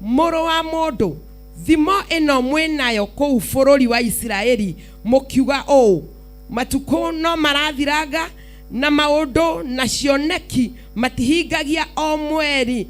Moro wa modo thimo eno mwenayo kou bururi wa Isiraeli mukiuga o matuko no marathiraga na maundu na cioneki matihingagia o mweri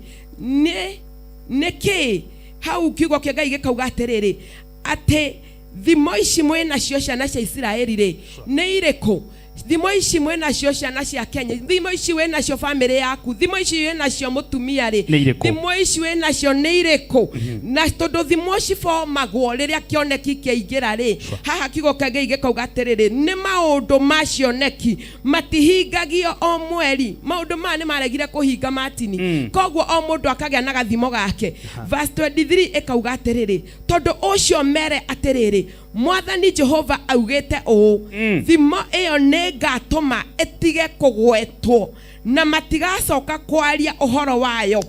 niki hau kiugo kia Ngai gikauga atiriri ati thimo ici mwena cio ciana cia Isiraeli ri ni iriku thimo ici mwena cio ciana cia Kenya thimo ici wena cio family yaku thimo ici wena cio mutumia ri thimo ici wena cio ni iriku na tondu thimo cifo magwo riria kioneki kiingira ri haha kiugo kia Ngai gikauga atiriri ni maundu ma cioneki matihingagio o mweri maundu ma ni maregire kuhinga matini kogwo o mundu akagia na gathimo gake verse 23 ikauga atiriri tondu ucio mere atiriri Mwathani Jehova augete o thimo iyo negatuma etige kugwetwo na matigacoka kwaria uhoro wayo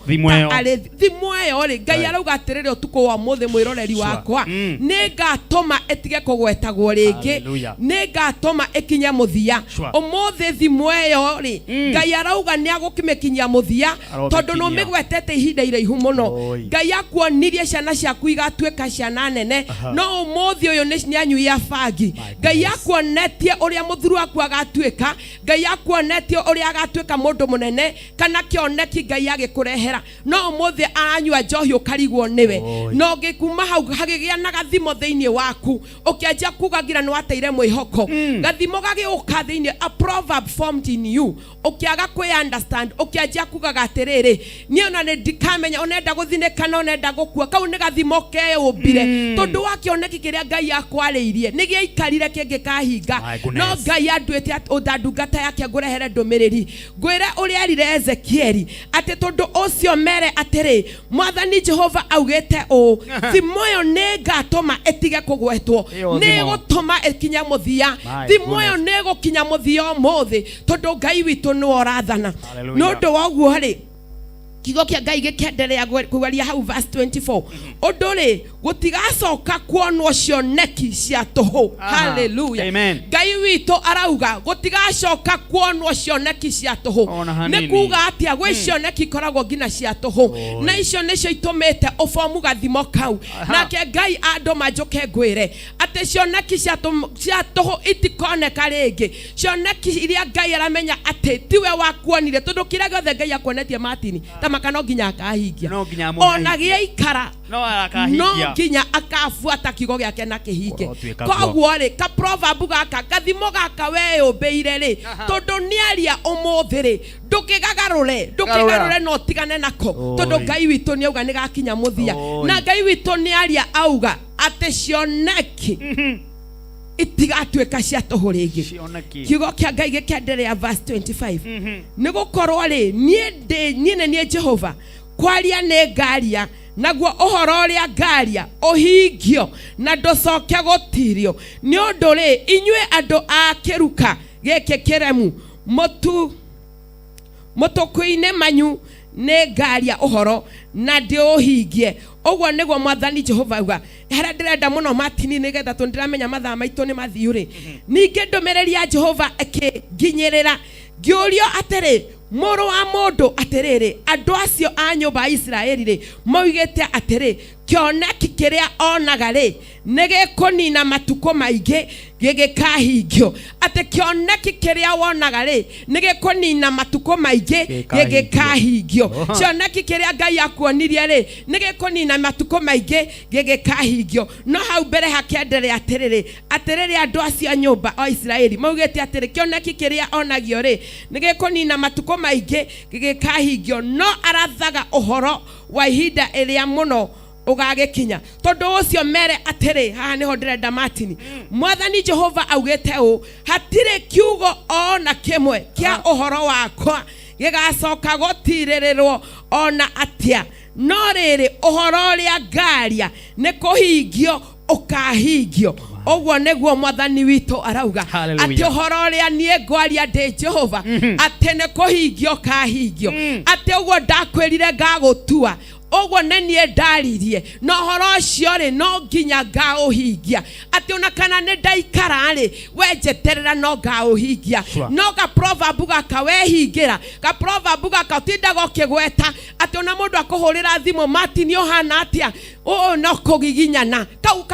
thimo iyo ri Ngai arauga atiriri utuko wa muthe mwiroreri wakwa negatuma etige kugwetagwo ringi negatuma ikinye muthia umuthe thimo iyo ri Ngai arauga ni agukimikinyia muthia tondu no migwetete ihinda iraihu muno Ngai akuonirie ciana ciaku igatuika ciana nene no umuthi uyu ni anyu ya fagi Ngai akuonetie uria muthuru waku agatuika Ngai akuonetie uria agatuika mundu munene kana kioneki Ngai agikurehera no umuthi anyua njohi ukarigwo niwe no gikuma hau hagigia na gathimo thiini waku ukianjia kugagira ni wateire mwihoko gathimo gagiuka thiini a proverb formed in you ukiaga ku understand ukianjia kugaga atiriri ni ona ni ndikamenya onenda guthinekana onenda gukua kau ni gathimo keumbire tondu wakioneki kiria Ngai akwariirie nigia ikarire kingikahinga no Ngai anduite udandungata yake ngurehere ndumiriri ngwire uria erire Ezekieli ati tondu ucio mere atiri Mwathani Jehova augite o thimo yo negatuma etige kugwetwo ne gutuma ekinya muthia thimo yo ne gukinya muthia muthi tondu Ngai witu ni orathana no ndo waguo hari kigo kia Ngai gikenderea kugaria hau verse 24 odore gutigacoka kuonwo cioneki cia tuhu hallelujah Ngai witu arauga gutigacoka kuonwo cioneki cia tuhu ni kuga atia gwe cioneki koragwo ngina cia tuhu na icio nicio itumite ufomu gathimo kau nake Ngai andu manjuke ngwire ati cioneki cia tuhu itikoneka ringi cioneki iria Ngai aramenya ati tiwe wakuonire tondu kiria giothe Ngai akuonetie matini makano ginya akahingia ona gia ikara no ginya akafuata kigo giake na kihike kogwo ri ka proverb gaka gathimo gaka we umbeire ri tondu niaria umuthiri ndukigagarure no tigane nako tondu Ngai witu ni auga ni gakinya muthia na Ngai witu niaria auga ati cioneki itigatuika cia tuhu ringi kiugo kia Ngai gikenderea verse 25 nigukorwo ri nie Jehova kwaria ne ngaria naguo uhoro ria ngaria uhingio na nducoke gutirio ni undu ri inyue andu a kiruka giki kiremu mutukuine manyu ne ngaria uhoro na ndiuhingie ogwo niguo Mwathani Jehova uga hara ndirenda muno matini nigetha tundiramenya mathaa maitu ni mathiuri ninge ndumireri ya Jehova akiginyirira ngiurio atiri muru wa mundu atiriri andu acio a nyumba Isiraeli ri moigite atiri kioneki kiria onaga ri nigikunina matuko maingi gigikahingio ati kioneki kiria wonaga ri nigikunina matuko maingi gigikahingio kioneki kiria Ngai akuonirie ri nigikunina matuko maingi gigikahingio no hau mbere hakenderea atiriri andu acio a nyumba o Isiraeli moigite atiri kioneki kiria onagio ri nigikunina matuko maingi gigikahingio no arathaga uhoro wa ihinda iria muno ugagikinya tondu ucio mere atiri haha niho ndirenda matini Mwathani Jehova augite o hatire kiugo ona kimwe kia uhoro wakwa gigacoka gutirirwo ona atia no riri uhoro ria ngaria ni kuhingio ukahingio ogwo neguo Mwathani witu arauga ati uhoro ria nie ngwaria ndi Jehova ati ni kuhingio kahingio ati ogwo ndakwirire ngagutua ogwo nenie ndaririe no horo cio ri no nginya ngauhingia ati ona kana ne ndaikara ri wenjeterera no ngauhingia no ga proverb gakawehingira ga proverb gakatinda gokigweta ati ona mundu akuhurira thimu Martin ohana atia no kugiginyana kau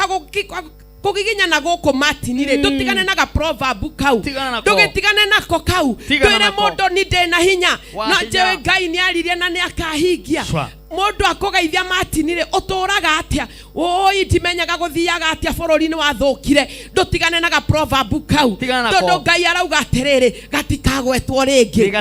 kugiginyana goko Martin ri dutigane na ga proverb kau dugitigane nako kau twire mundu ni ndena hinya na jewe Ngai ni aririe na ni akahingia mundu akogeithia Martin ri uturaga atia itimenyaga guthiaga atia bururi-ini wathukire dutigane na ga proverb kau tondu Ngai arauga atiriri gatikagwetwo ringi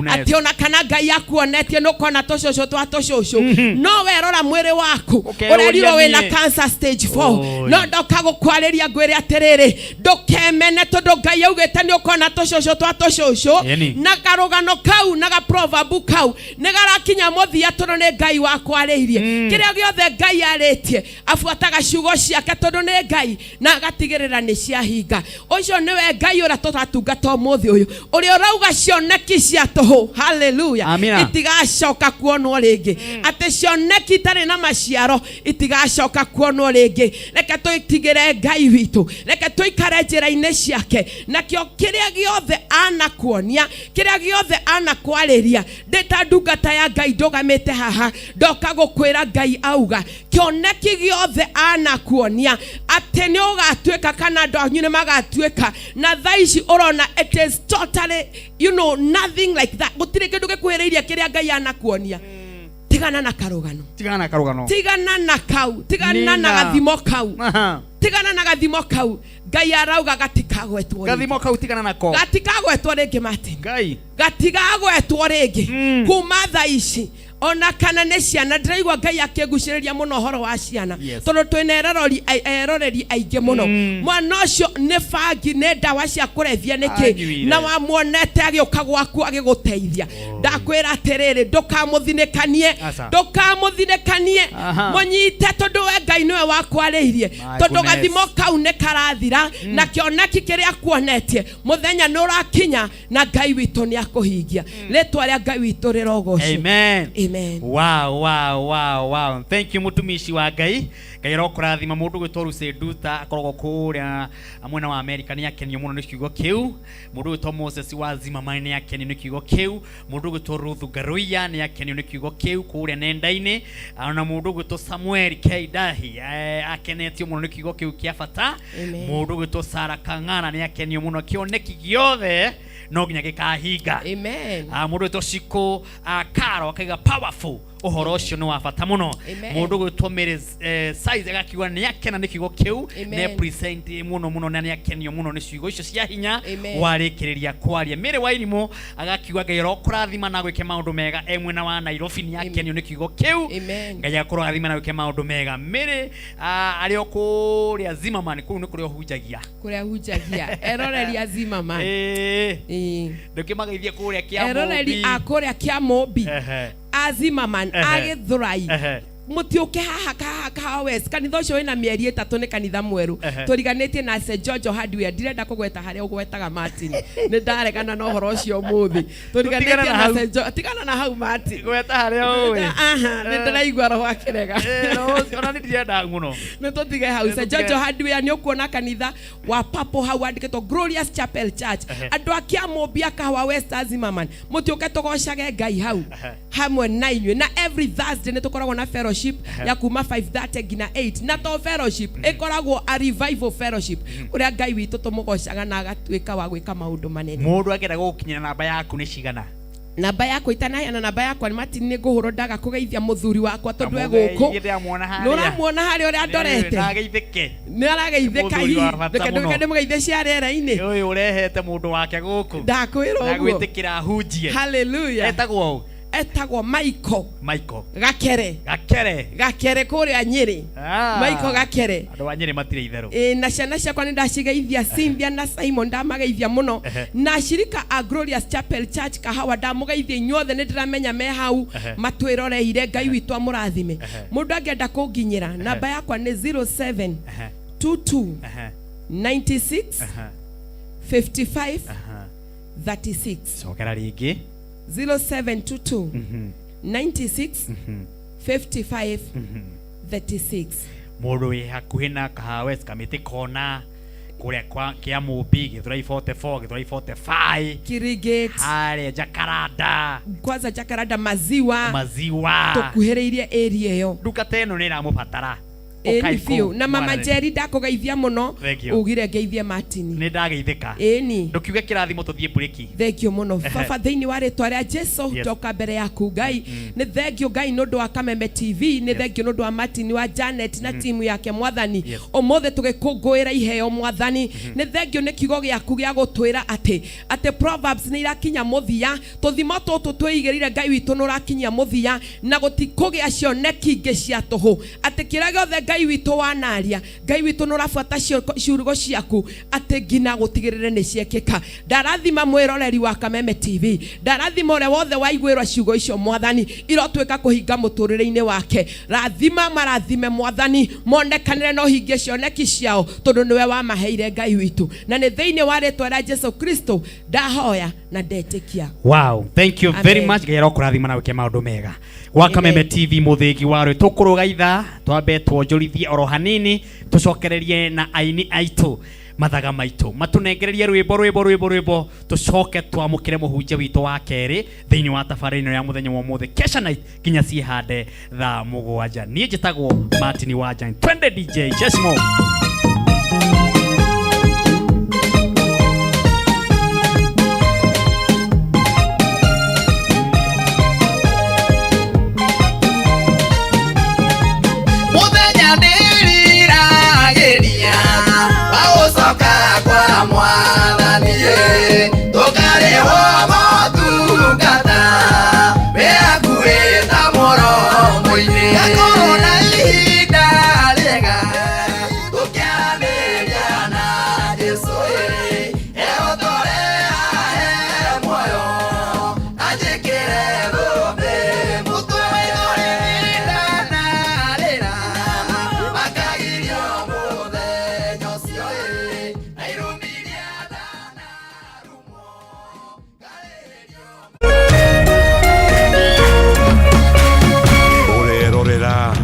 ati ona kana Ngai akuonetie nukona tucucu twa tucucu no werora mwiri waku ureriro wina cancer stage 4 no ndoka gukwariria ngwire atiriri ndukemene tondu Ngai augite ni ukona tucucu twa tucucu na karugano kau na ga proverb kau garakinya muthia tondu ni Ngai wakwariirie kiria giothe Ngai aritie afuataga ciugo ciake tondu ni Ngai na agatigirira ni ciahinga ucio niwe Ngai ura tutatungata muthi uyu uria urauga cioneki cia tuhu haleluya itigacoka kuonwo ringi ati cioneki tari na maciaro itigacoka kuonwo ringi reke tuitigire Ngai witu reke tuikare njira-ini ciake nakio kiria giothe anakuonia kiria giothe anakwariria ndita ndungata ya Ngai ndogamite haha ndoka gukwira Ngai auga kioneki giothe anakuonia ati ni ugatuika kana ndonyune magatuika na thaici urona it is totally nothing like that gutire kindu gikuhiriria kiria Ngai anakuonia tigana na karugano tigana na kau tigana na gathimo kau tigana na gathimo kau Ngai arauga gatikagwetwo gathimo kau tigana nako gatikagwetwo ringi Martin Ngai gatigagwetwo ringi kuma thaici ona kana ne ciana ndiraigwa Ngai akiguciriria muno horo wa ciana tondu twina eroreri aingi muno mwana ucio ne bangi ne ndawa cia kurevia niki na wamuonete agiuka gwaku agiguteithia ndakwira atiriri ndukamuthinikanie munyite tondu we Ngai niwe wakwariirie tondu gathimo kau ne karathira na kioneki kiria kuonetie muthenya nurakinya na Ngai witu ni akuhingia ritwa ria Ngai witu rirogocio amen. Amen. Wow. Thank you mutumishi wa Ngai. Ngai rokurathima mundu gwitwo Seduta akoragwo kuria mwena wa America ni akenio muno ni kiugo kiu. Mundu gwitwo Moses wa Zimamani ni akenio ni kiugo kiu. Mundu gwitwo Ruth Garuya ni akenio ni kiugo kiu kuria nenda-ini. Na mundu gwitwo Samuel Keidahi akenetio muno ni kiugo kiu kia bata. Mundu gwitwo Sara Kang'ana ni akenio muno kioneki giothe no nginya gikahinga. Amen. Mundu gwitwo Shiko Karo akaiga powerful uhoro ucio ni wa bata muno mundu gwitwo size agakiwa ni akena ni kiugo kiu ne present muno na ni akenio muno ni ciugo icio cia hinya warikiriria kwaria mere wa irimo agakiwa Ngai rokurathima na gwike maundu mega mwena wa Nairobi ni akenio ni kiugo kiu Ngai akurathima na gwike maundu mega mere ari okuria Zimamani kuu ni kuria hunjagia eroreri ya Zimamani ndokimageithia kuria kia Mobi eroreri akuria kia Mobi Zimamani agithurai mutiuke haha west kanitha ucio wina mieri 3 ni kanitha mweru turiganitie na St George hardware ndirenda kugweta haria ugwetaga Martin ni ndaregana na uhoro ucio muthi turiganitie na St George tigana na hau Martin gweta haria uwe ni ndiraigua roho akirega ona ni ndirenda muno ni tutige hau St George hardware ni ukuona kanitha wa papo hau andiketwo Glorious Chapel Church andu akia Mobia kawa West Zimamani mutiuke tugocage Ngai hau hamwe na inywe na every Thursday ni tukoragwo na fellowship ya kuma 5:30 gina 8 na to fellowship ikoragwo a revival fellowship uria Ngai witu tumugocaga na agatuika wa gwika maundu manene mundu agenda gukinyira namba yaku ni cigana namba yakwa itanaya na namba yakwa ni Martin ni nguhuro ndaga kugeithia muthuri wakwa tondu e guku nuramuona hari uria ndorete na geithike ni arageithika hi ndekende mugeithie cia rera-ini uyu urehete mundu wake guku ndakwira uguo gwĩtĩkĩra hunjie hallelujah etagwo Michael Gakere kuria Nyeri Michael Gakere andu wa Nyeri matire itherũ na ciana ciakwa ni ndacigeithia Cynthia na Simon ndamageithia muno na shirika a Glorious Chapel Church Kahawa ndamugeithia inyuothe ni ndiramenya me hau matwiroreire Ngai witu amurathime mundu angenda kunginyira namba yakwa ni 07 22 96 55 36 cokera ringi 0722 96 55 36. Mũndũ wĩ hakuhĩ na Kahawes Kamiti kona kuria kwa kia Mubi Githurai 44 Githurai 45 Kirigate harĩa Jacaranda kwanza Jacaranda maziwa tukuhĩrĩirie area ĩyo. Nduka teno nĩ ĩramũbatara Elifio na mama Jerry ndakugeithia muno ugire ngeithie Martin ni ndageithika eni ndukiuge kirathimo tuthie bureki thengio muno baba thiini wa ritwa ria Jesu toka mbere yaku Ngai ni thengio Ngai nundu wa Kameme TV ni thengio nundu wa Martin wa Janet na timu yake mwathani omothe tugikungwira iheo mwathani ni thengio ni kigo giaku gia gutwira ati Proverbs ni irakinya muthia tuthimo tutu twigirire Ngai witu nurakinya muthia na gutikugia cioneki ingi cia tuhu ati kira giothe Ngai witu wanaria Ngai witu nurafuata ciurugo ciaku ati ngina gutigirire ni ciekeka. Ndarathima mwiroreri wa Kameme TV, ndarathima ore wothe waiguirwa ciugo icio mwathani irotwika kuhinga muturire-ini wake. Rathima marathime mwathani monekanire no hingie cioneki ciao tondu niwe wamaheire Ngai witu na ni thiini wa ritwa ria Jesu Kristo ndahoya na ndetikia. Wow, thank you very much. Ngai arokurathima na wike maundu mega wa Kameme TV muthigi warwe tukurugaitha twambe twonjorithie oro hanini tucokererie na aini aitu mathaga maitu matunengererie rwimbo tucoke twamukire muhunjia witu wa keri thiini wa tabarĩra ya muthenya wa mothe KESHA night kinya ciihande thaa 7. Nie njitagwo Martin wa Jan 20 DJ Chesmo.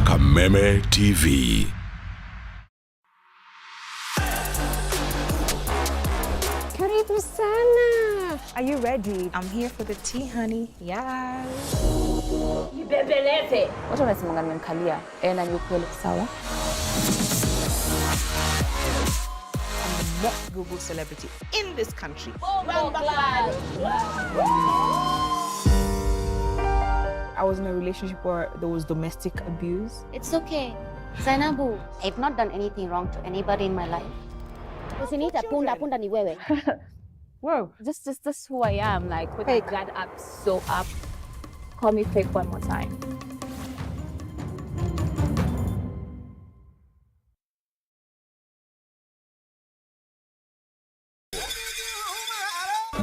Kameme TV. Karibu sana. Are you ready? I'm here for the tea, honey. Yes. Nibembeleze. Watu wanasemanga nimemkalia. Na ni ukweli sawa? I'm the most Google celebrity in this country. I was in a relationship where there was domestic abuse. It's okay. Zainabu, I've not done anything wrong to anybody in my life. Usiniita punda ni wewe. Whoa, this who I am. Like, put my guard up, so up. Call me fake one more time.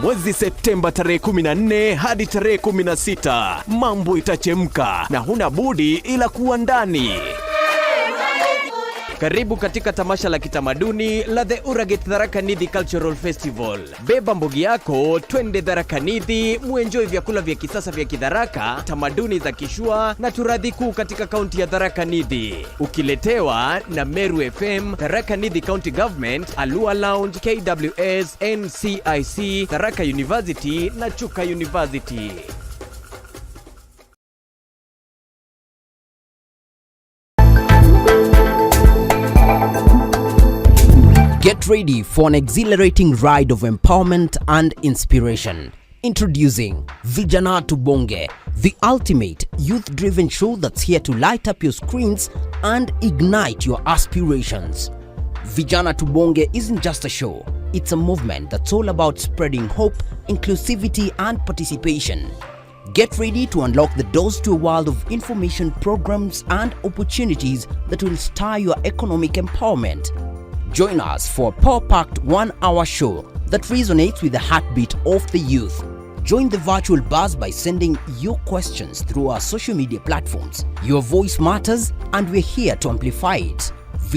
Mwezi Septemba tarehe 14 hadi tarehe 16 mambo itachemka na huna budi ila kuwa ndani. Karibu katika tamasha la kitamaduni la The Uragate Tharaka Nithi Cultural Festival. Beba mbogi yako, twende Tharaka Nithi, muenjoy vyakula vya kisasa vya Kitharaka, tamaduni za Kishua na turadhi kuu katika kaunti ya Tharaka Nithi. Ukiletewa na Meru FM, Tharaka Nithi County Government, Alua Lounge, KWS, NCIC, Tharaka University na Chuka University. Get ready for an exhilarating ride of empowerment and inspiration. Introducing Vijana Tubonge, the ultimate youth-driven show that's here to light up your screens and ignite your aspirations. Vijana Tubonge isn't just a show, it's a movement that's all about spreading hope, inclusivity and participation. Get ready to unlock the doors to a world of information programs and opportunities that will stir your economic empowerment. Join us for a power-packed 1-hour show that resonates with the heartbeat of the youth. Join the virtual buzz by sending your questions through our social media platforms. Your voice matters and we're here to amplify it.